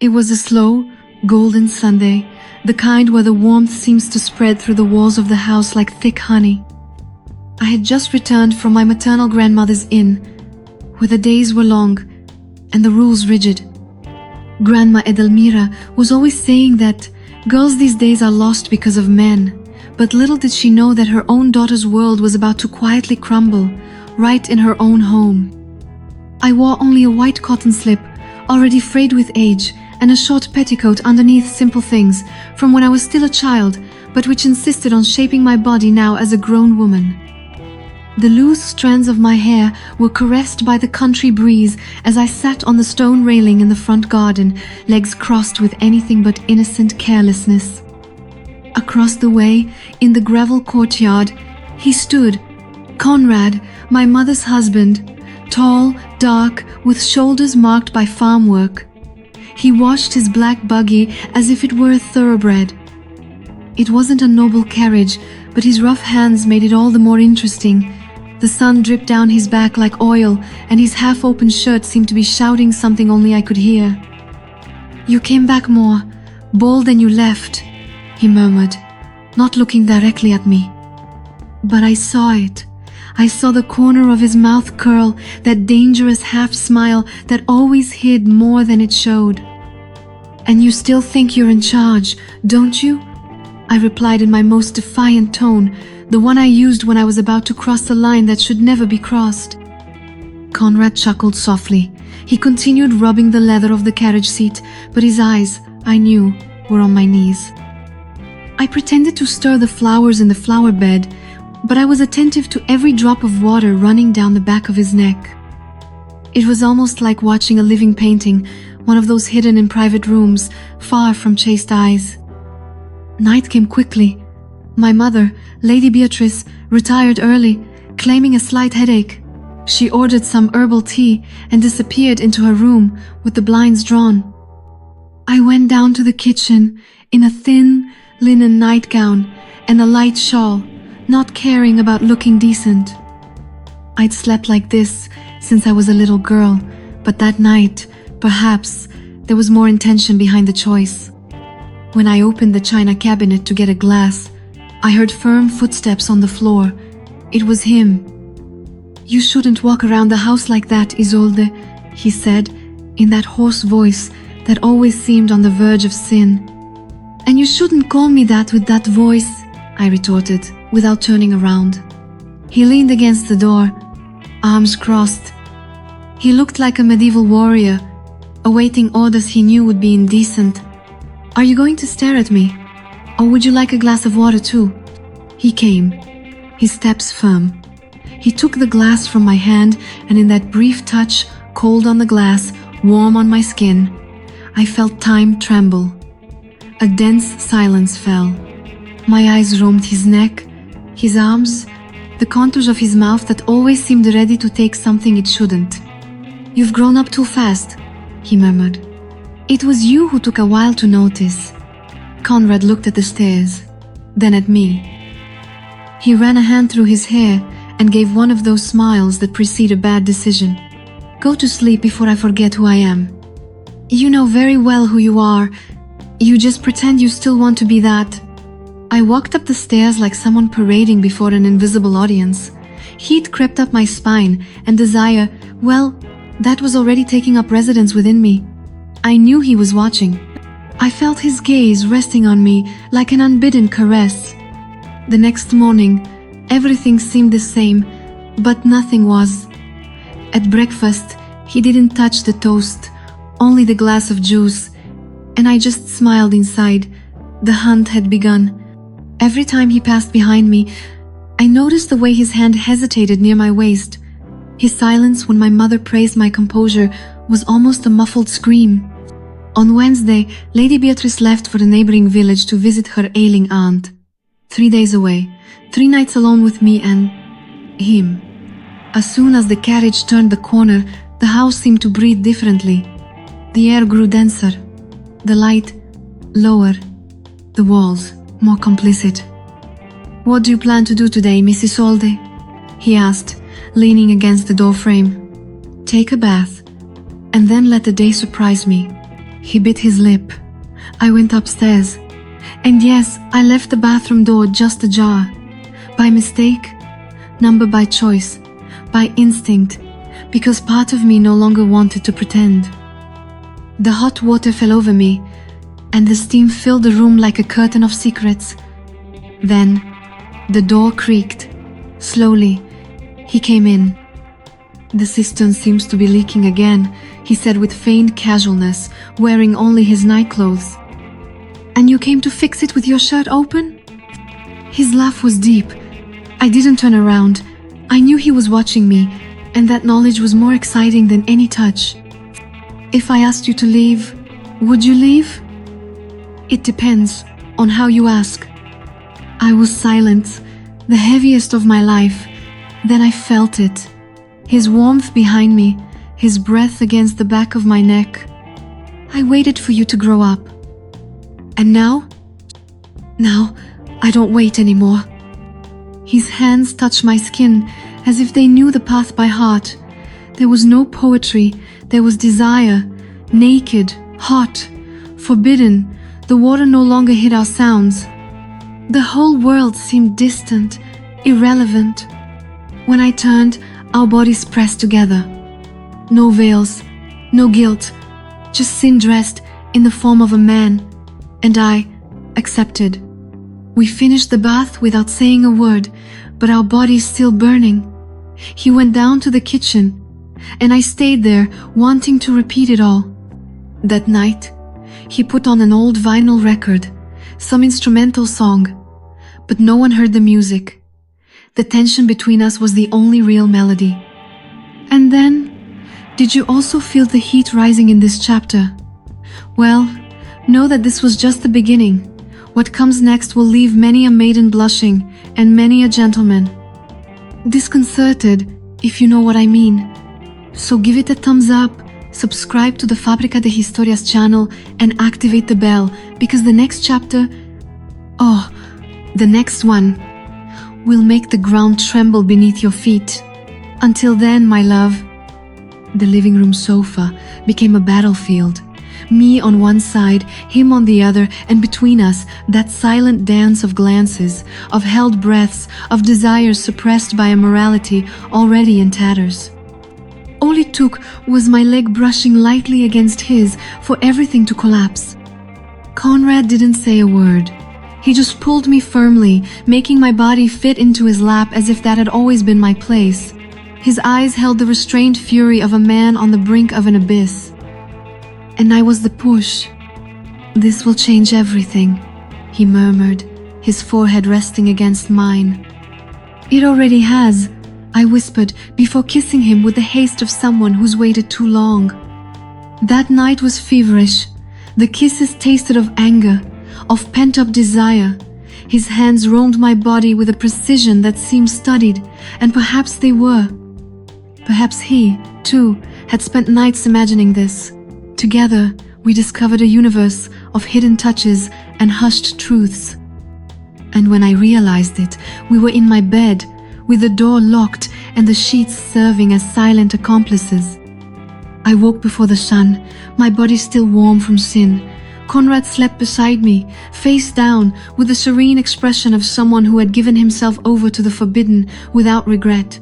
It was a slow, golden Sunday, the kind where the warmth seems to spread through the walls of the house like thick honey. I had just returned from my maternal grandmother's inn, where the days were long and the rules rigid. Grandma Edelmira was always saying that girls these days are lost because of men, but little did she know that her own daughter's world was about to quietly crumble, right in her own home. I wore only a white cotton slip, already frayed with age, and a short petticoat underneath simple things from when I was still a child, but which insisted on shaping my body now as a grown woman. The loose strands of my hair were caressed by the country breeze as I sat on the stone railing in the front garden, legs crossed with anything but innocent carelessness. Across the way, in the gravel courtyard, he stood, Conrad, my mother's husband, tall, dark, with shoulders marked by farm work. He washed his black buggy as if it were a thoroughbred. It wasn't a noble carriage, but his rough hands made it all the more interesting. The sun dripped down his back like oil, and his half-open shirt seemed to be shouting something only I could hear. "You came back more, bold than you left," he murmured, not looking directly at me. But I saw it. I saw the corner of his mouth curl, that dangerous half-smile that always hid more than it showed. "And you still think you're in charge, don't you?" I replied in my most defiant tone, the one I used when I was about to cross a line that should never be crossed. Conrad chuckled softly. He continued rubbing the leather of the carriage seat, but his eyes, I knew, were on my knees. I pretended to stir the flowers in the flower bed, but I was attentive to every drop of water running down the back of his neck. It was almost like watching a living painting, one of those hidden in private rooms, far from chaste eyes. Night came quickly. My mother, Lady Beatrice, retired early, claiming a slight headache. She ordered some herbal tea and disappeared into her room with the blinds drawn. I went down to the kitchen in a thin linen nightgown and a light shawl, not caring about looking decent. I'd slept like this since I was a little girl, but that night, perhaps, there was more intention behind the choice. When I opened the china cabinet to get a glass, I heard firm footsteps on the floor. It was him. "You shouldn't walk around the house like that, Isolde," he said, in that hoarse voice that always seemed on the verge of sin. "And you shouldn't call me that with that voice," I retorted, without turning around. He leaned against the door, arms crossed. He looked like a medieval warrior, awaiting orders he knew would be indecent. "Are you going to stare at me? Or would you like a glass of water too?" He came, his steps firm. He took the glass from my hand, and in that brief touch, cold on the glass, warm on my skin, I felt time tremble. A dense silence fell. My eyes roamed his neck, his arms, the contours of his mouth that always seemed ready to take something it shouldn't. "You've grown up too fast," he murmured. "It was you who took a while to notice." Conrad looked at the stairs, then at me. He ran a hand through his hair and gave one of those smiles that precede a bad decision. "Go to sleep before I forget who I am. You know very well who you are. You just pretend you still want to be that." I walked up the stairs like someone parading before an invisible audience. Heat crept up my spine, and desire, well, that was already taking up residence within me. I knew he was watching. I felt his gaze resting on me like an unbidden caress. The next morning, everything seemed the same, but nothing was. At breakfast, he didn't touch the toast, only the glass of juice, and I just smiled inside. The hunt had begun. Every time he passed behind me, I noticed the way his hand hesitated near my waist. His silence when my mother praised my composure was almost a muffled scream. On Wednesday, Lady Beatrice left for the neighboring village to visit her ailing aunt. 3 days away, 3 nights alone with me and him. As soon as the carriage turned the corner, the house seemed to breathe differently. The air grew denser, the light lower, the walls more complicit. "What do you plan to do today, Miss Isolde?" he asked, leaning against the doorframe. "Take a bath, and then let the day surprise me." He bit his lip. I went upstairs. And yes, I left the bathroom door just ajar. By mistake, number by choice, by instinct, because part of me no longer wanted to pretend. The hot water fell over me, and the steam filled the room like a curtain of secrets. Then, the door creaked. Slowly, he came in. "The cistern seems to be leaking again," he said with feigned casualness, wearing only his nightclothes. "And you came to fix it with your shirt open?" His laugh was deep. I didn't turn around. I knew he was watching me, and that knowledge was more exciting than any touch. "If I asked you to leave, would you leave?" "It depends on how you ask." I was silent, the heaviest of my life. Then I felt it. His warmth behind me, his breath against the back of my neck. "I waited for you to grow up. And now? Now, I don't wait anymore." His hands touched my skin as if they knew the path by heart. There was no poetry, there was desire, naked, hot, forbidden. The water no longer hid our sounds. The whole world seemed distant, irrelevant. When I turned, our bodies pressed together. No veils, no guilt, just sin dressed in the form of a man, and I accepted. We finished the bath without saying a word, but our bodies still burning. He went down to the kitchen, and I stayed there, wanting to repeat it all. That night, he put on an old vinyl record, some instrumental song, but no one heard the music. The tension between us was the only real melody. And then, did you also feel the heat rising in this chapter? Well, know that this was just the beginning. What comes next will leave many a maiden blushing and many a gentleman disconcerted, if you know what I mean. So give it a thumbs up, subscribe to the Fábrica de Historias channel, and activate the bell, because the next chapter, the next one, will make the ground tremble beneath your feet. Until then, my love. The living room sofa became a battlefield. Me on one side, him on the other, and between us, that silent dance of glances, of held breaths, of desires suppressed by a morality already in tatters. All it took was my leg brushing lightly against his for everything to collapse. Conrad didn't say a word. He just pulled me firmly, making my body fit into his lap as if that had always been my place. His eyes held the restrained fury of a man on the brink of an abyss. And I was the push. "This will change everything," he murmured, his forehead resting against mine. "It already has," I whispered before kissing him with the haste of someone who's waited too long. That night was feverish. The kisses tasted of anger, of pent-up desire. His hands roamed my body with a precision that seemed studied, and perhaps they were. Perhaps he, too, had spent nights imagining this. Together, we discovered a universe of hidden touches and hushed truths. And when I realized it, we were in my bed, with the door locked and the sheets serving as silent accomplices. I woke before the sun, my body still warm from sin. Conrad slept beside me, face down, with the serene expression of someone who had given himself over to the forbidden without regret.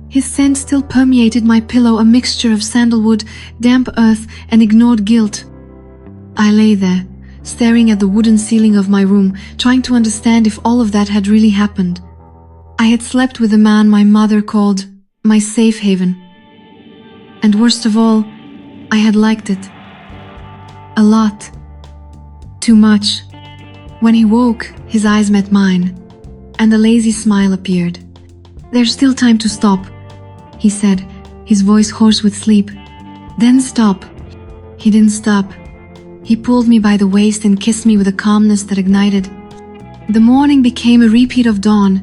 His scent still permeated my pillow, a mixture of sandalwood, damp earth, and ignored guilt. I lay there, staring at the wooden ceiling of my room, trying to understand if all of that had really happened. I had slept with a man my mother called my safe haven. And worst of all, I had liked it. A lot. Too much. When he woke, his eyes met mine, and a lazy smile appeared. "There's still time to stop," he said, his voice hoarse with sleep. "Then stop." He didn't stop. He pulled me by the waist and kissed me with a calmness that ignited. The morning became a repeat of dawn,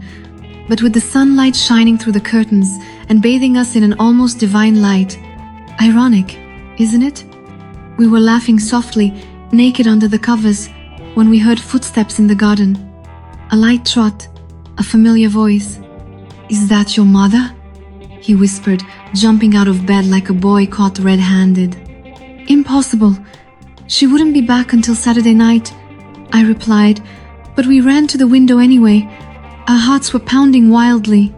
but with the sunlight shining through the curtains and bathing us in an almost divine light. Ironic, isn't it? We were laughing softly, naked under the covers, when we heard footsteps in the garden. A light trot, a familiar voice. "Is that your mother?" he whispered, jumping out of bed like a boy caught red-handed. "Impossible. She wouldn't be back until Saturday night, I replied, but we ran to the window anyway. Our hearts were pounding wildly.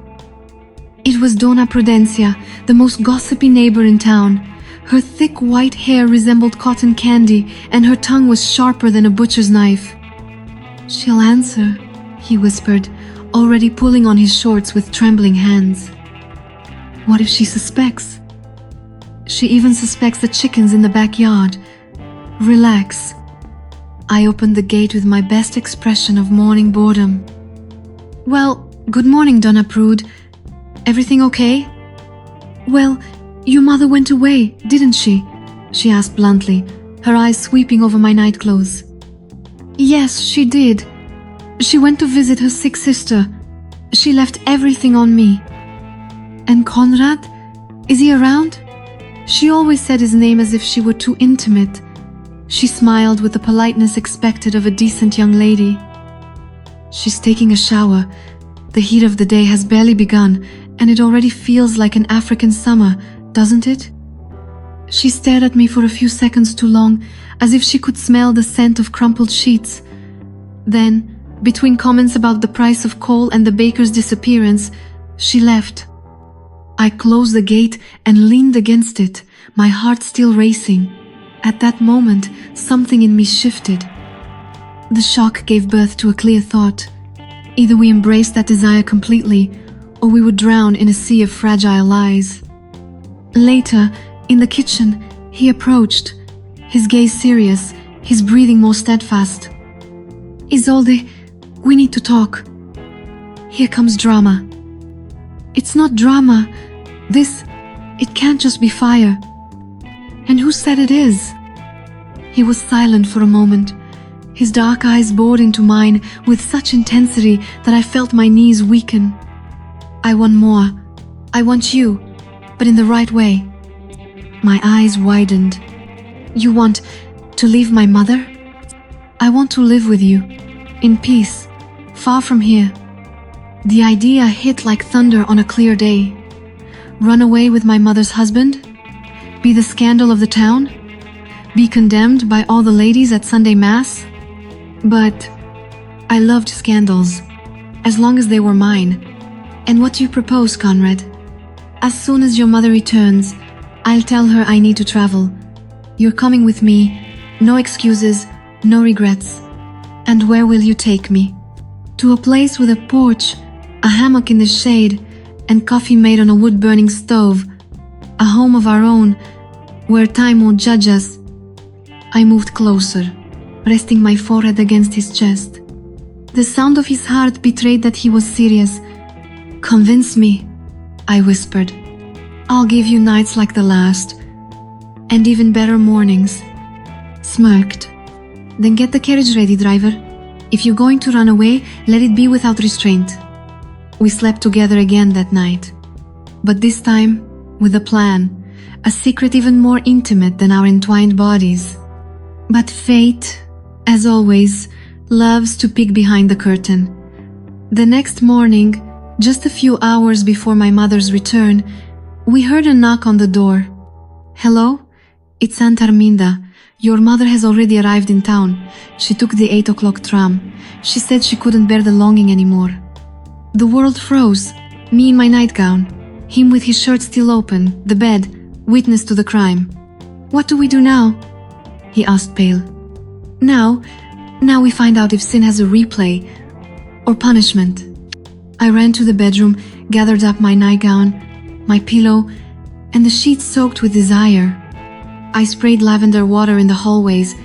It was Donna Prudencia, the most gossipy neighbor in town. Her thick white hair resembled cotton candy, and her tongue was sharper than a butcher's knife. "She'll answer," he whispered, already pulling on his shorts with trembling hands. What if she suspects? She even suspects the chickens in the backyard. Relax. I opened the gate with my best expression of morning boredom. "Well, good morning, Donna Prude. Everything okay?" "Well, your mother went away, didn't she?" she asked bluntly, her eyes sweeping over my nightclothes. "Yes, she did. She went to visit her sick sister. She left everything on me." "And Conrad? Is he around?" She always said his name as if she were too intimate. She smiled with the politeness expected of a decent young lady. "She's taking a shower. The heat of the day has barely begun, and it already feels like an African summer, doesn't it?" She stared at me for a few seconds too long, as if she could smell the scent of crumpled sheets. Then, between comments about the price of coal and the baker's disappearance, she left. I closed the gate and leaned against it, my heart still racing. At that moment, something in me shifted. The shock gave birth to a clear thought. Either we embraced that desire completely, or we would drown in a sea of fragile lies. Later, in the kitchen, he approached, his gaze serious, his breathing more steadfast. "Isolde, we need to talk. Here comes drama." "It's not drama. It can't just be fire." "And who said it is?" He was silent for a moment. His dark eyes bored into mine with such intensity that I felt my knees weaken. "I want more. I want you, but in the right way." My eyes widened. "You want to leave my mother?" "I want to live with you, in peace, far from here." The idea hit like thunder on a clear day. Run away with my mother's husband? Be the scandal of the town? Be condemned by all the ladies at Sunday Mass? But I loved scandals, as long as they were mine. "And what do you propose, Conrad?" "As soon as your mother returns, I'll tell her I need to travel. You're coming with me, no excuses, no regrets." "And where will you take me?" "To a place with a porch, a hammock in the shade, and coffee made on a wood-burning stove. A home of our own, where time won't judge us." I moved closer, resting my forehead against his chest. The sound of his heart betrayed that he was serious. "Convince me," I whispered. "I'll give you nights like the last, and even better mornings." Smirked. "Then get the carriage ready, driver. If you're going to run away, let it be without restraint." We slept together again that night, but this time with a plan, a secret even more intimate than our entwined bodies. But fate, as always, loves to peek behind the curtain. The next morning, just a few hours before my mother's return, we heard a knock on the door. "Hello? It's Aunt Arminda. Your mother has already arrived in town. She took the 8 o'clock tram. She said she couldn't bear the longing anymore." The world froze, me in my nightgown, him with his shirt still open, the bed, witness to the crime. "What do we do now?" he asked, pale. Now we find out if sin has a replay or punishment." I ran to the bedroom, gathered up my nightgown, my pillow, and the sheets soaked with desire. I sprayed lavender water in the hallways.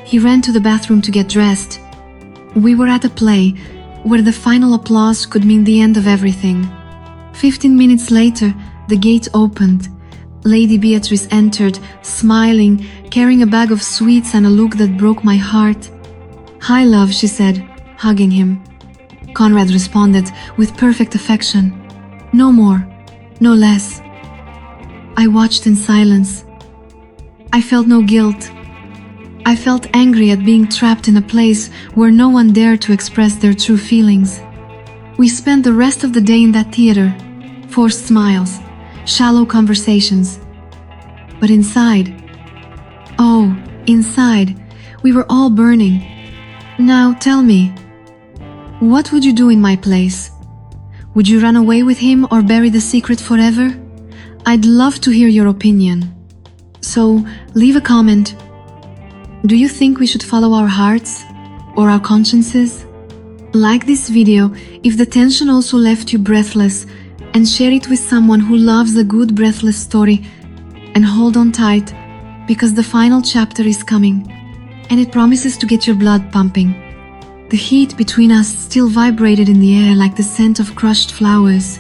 He ran to the bathroom to get dressed. We were at a play where the final applause could mean the end of everything. 15 minutes later, the gate opened. Lady Beatrice entered, smiling, carrying a bag of sweets and a look that broke my heart. "Hi, love," she said, hugging him. Conrad responded with perfect affection. No more, no less. I watched in silence. I felt no guilt. I felt angry at being trapped in a place where no one dared to express their true feelings. We spent the rest of the day in that theater, forced smiles, shallow conversations. But inside, oh, Inside, we were all burning. Now tell me, what would you do in my place? Would you run away with him or bury the secret forever? I'd love to hear your opinion. So, leave a comment. Do you think we should follow our hearts or our consciences? Like this video if the tension also left you breathless, and share it with someone who loves a good breathless story. And hold on tight, because the final chapter is coming, and it promises to get your blood pumping. The heat between us still vibrated in the air like the scent of crushed flowers.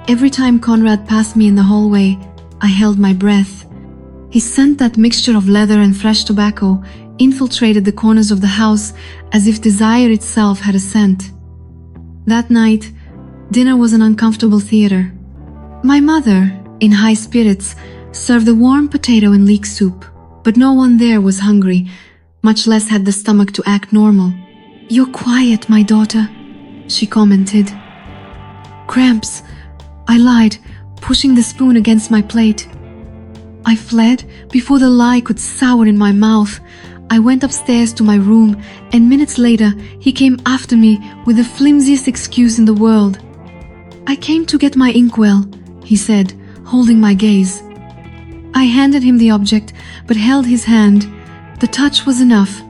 Every time Conrad passed me in the hallway, I held my breath. He scent that mixture of leather and fresh tobacco infiltrated the corners of the house as if desire itself had a scent. That night, dinner was an uncomfortable theater. My mother, in high spirits, served a warm potato and leek soup, but no one there was hungry, much less had the stomach to act normal. "You're quiet, my daughter," she commented. "Cramps," I lied, pushing the spoon against my plate. I fled before the lie could sour in my mouth. I went upstairs to my room, and minutes later he came after me with the flimsiest excuse in the world. "I came to get my inkwell," he said, holding my gaze. I handed him the object, but held his hand. The touch was enough.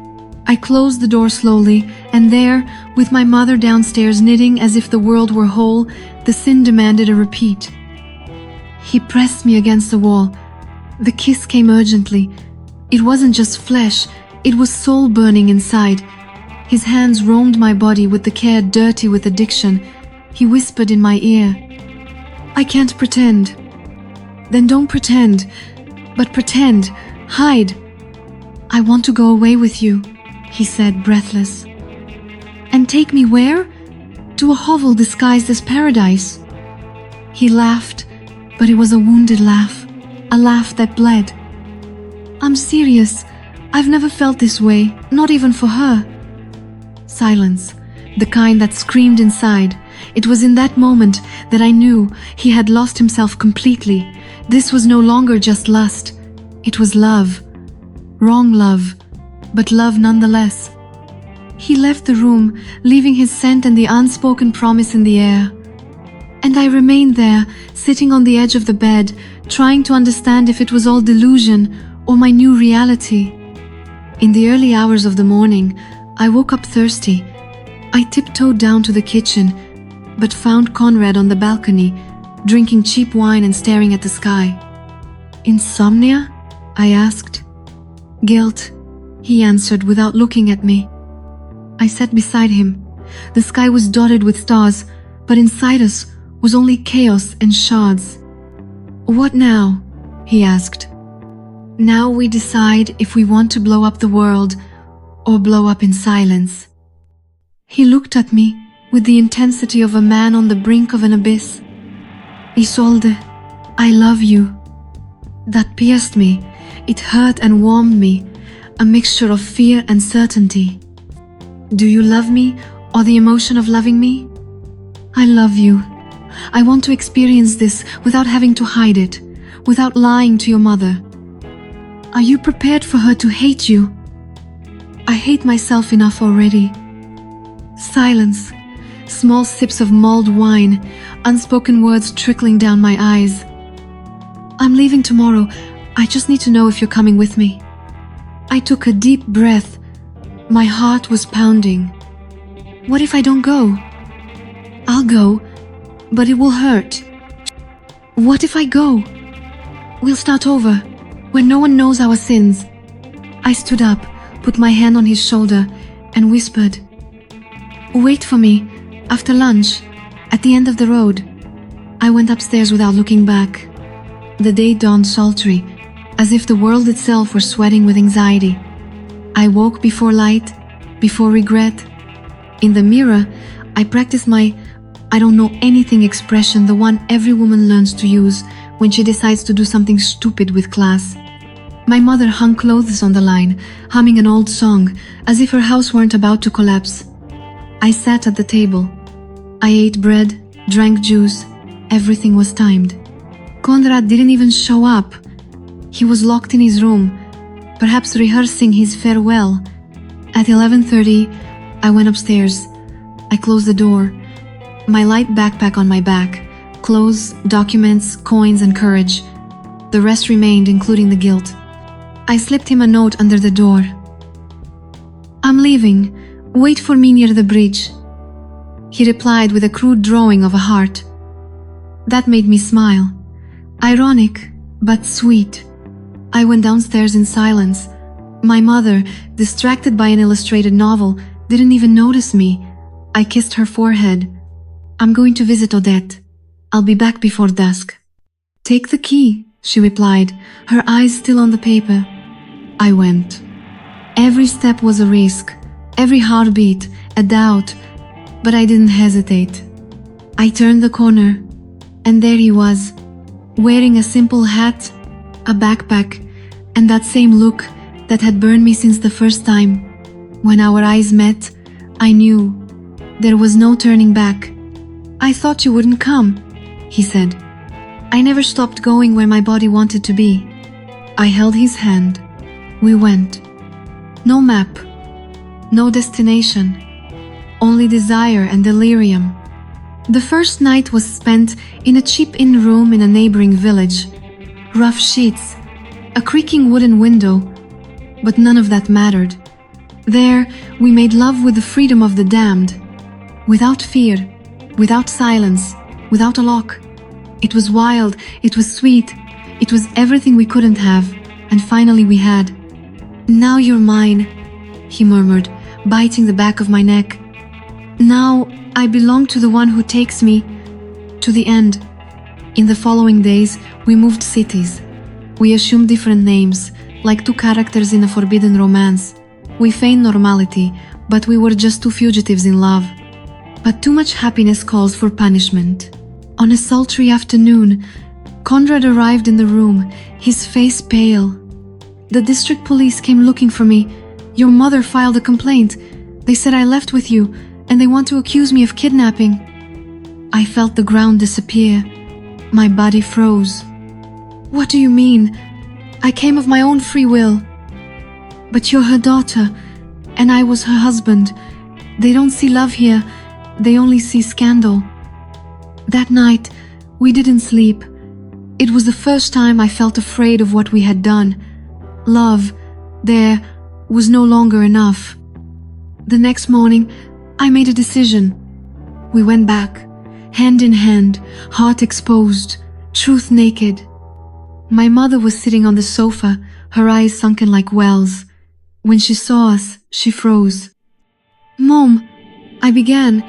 I closed the door slowly, and there, with my mother downstairs knitting as if the world were whole, the sin demanded a repeat. He pressed me against the wall. The kiss came urgently. It wasn't just flesh, it was soul burning inside. His hands roamed my body with the care dirty with addiction. He whispered in my ear, "I can't pretend." "Then don't pretend. But pretend. Hide." "I want to go away with you," he said, breathless. "And take me where?" "To a hovel disguised as paradise." He laughed, but it was a wounded laugh, a laugh that bled. "I'm serious. I've never felt this way, not even for her." Silence, the kind that screamed inside. It was in that moment that I knew he had lost himself completely. This was no longer just lust. It was love. Wrong love, but love nonetheless. He left the room, leaving his scent and the unspoken promise in the air. And I remained there, sitting on the edge of the bed, trying to understand if it was all delusion or my new reality. In the early hours of the morning, I woke up thirsty. I tiptoed down to the kitchen, but found Conrad on the balcony, drinking cheap wine and staring at the sky. "Insomnia?" I asked. "Guilt," he answered without looking at me. I sat beside him. The sky was dotted with stars, but inside us was only chaos and shards. "What now?" he asked. "Now we decide if we want to blow up the world or blow up in silence." He looked at me with the intensity of a man on the brink of an abyss. "Isolde, I love you." That pierced me. It hurt and warmed me, a mixture of fear and certainty. "Do you love me, or the emotion of loving me?" "I love you. I want to experience this without having to hide it, without lying to your mother." "Are you prepared for her to hate you?" "I hate myself enough already." Silence. Small sips of mulled wine, unspoken words trickling down my eyes. "I'm leaving tomorrow. I just need to know if you're coming with me." I took a deep breath. My heart was pounding. "What if I don't go?" "I'll go, but it will hurt." "What if I go?" "We'll start over, where no one knows our sins." I stood up, put my hand on his shoulder, and whispered, "Wait for me, after lunch, at the end of the road." I went upstairs without looking back. The day dawned sultry, as if the world itself were sweating with anxiety. I woke before light, before regret. In the mirror, I practiced my "I don't know anything" expression, the one every woman learns to use when she decides to do something stupid with class. My mother hung clothes on the line, humming an old song, as if her house weren't about to collapse. I sat at the table. I ate bread, drank juice. Everything was timed. Conrad didn't even show up. He was locked in his room. perhaps rehearsing his farewell. At 11:30, I went upstairs. I closed the door. My light backpack on my back, clothes, documents, coins, and courage. The rest remained, including the guilt. I slipped him a note under the door. "I'm leaving. Wait for me near the bridge." He replied with a crude drawing of a heart. That made me smile. Ironic, but sweet. I went downstairs in silence. My mother, distracted by an illustrated novel, didn't even notice me. I kissed her forehead. "I'm going to visit Odette. I'll be back before dusk." "Take the key," she replied, her eyes still on the paper. I went. Every step was a risk, every heartbeat, a doubt, but I didn't hesitate. I turned the corner, and there he was, wearing a simple hat, a backpack, and that same look that had burned me since the first time. When our eyes met, I knew there was no turning back. "I thought you wouldn't come," he said. "I never stopped going where my body wanted to be." I held his hand. We went. No map, no destination, only desire and delirium. The first night was spent in a cheap inn room in a neighboring village. Rough sheets, a creaking wooden window, but none of that mattered. There, we made love with the freedom of the damned, without fear, without silence, without a lock. It was wild, it was sweet, it was everything we couldn't have, and finally we had. "Now you're mine," he murmured, biting the back of my neck. "Now I belong to the one who takes me to the end." In the following days, we moved cities. We assumed different names, like two characters in a forbidden romance. We feigned normality, but we were just two fugitives in love. But too much happiness calls for punishment. On a sultry afternoon, Conrad arrived in the room, his face pale. "The district police came looking for me. Your mother filed a complaint. They said I left with you, and they want to accuse me of kidnapping." I felt the ground disappear. My body froze. "What do you mean? I came of my own free will." "But you're her daughter, and I was her husband. They don't see love here, they only see scandal." That night, we didn't sleep. It was the first time I felt afraid of what we had done. Love, there, was no longer enough. The next morning, I made a decision. We went back, hand in hand, heart exposed, truth naked. My mother was sitting on the sofa, her eyes sunken like wells. When she saw us, she froze. "Mom," I began,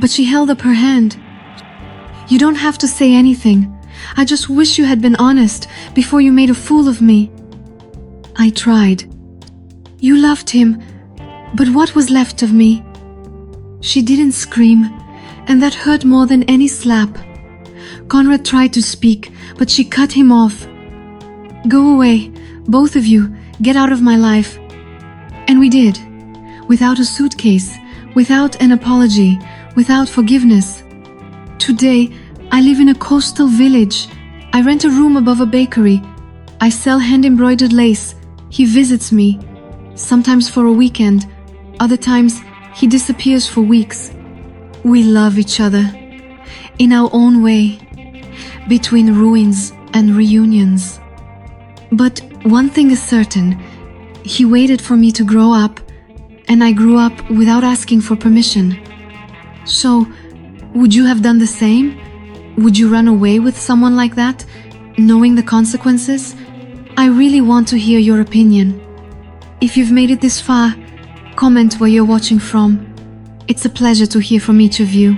but she held up her hand. "You don't have to say anything. I just wish you had been honest before you made a fool of me." I tried. "You loved him, but what was left of me?" She didn't scream, and that hurt more than any slap. Conrad tried to speak, but she cut him off. "Go away, both of you, get out of my life." And we did, without a suitcase, without an apology, without forgiveness. Today, I live in a coastal village. I rent a room above a bakery. I sell hand-embroidered lace. He visits me, sometimes for a weekend, other times he disappears for weeks. We love each other, in our own way, between ruins and reunions. But one thing is certain, he waited for me to grow up, and I grew up without asking for permission. So, would you have done the same? Would you run away with someone like that, knowing the consequences? I really want to hear your opinion. If you've made it this far, comment where you're watching from. It's a pleasure to hear from each of you.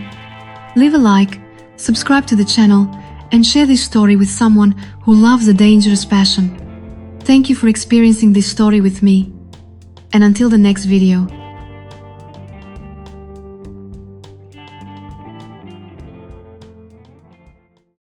Leave a like, subscribe to the channel, and share this story with someone who loves a dangerous passion. Thank you for experiencing this story with me. And until the next video.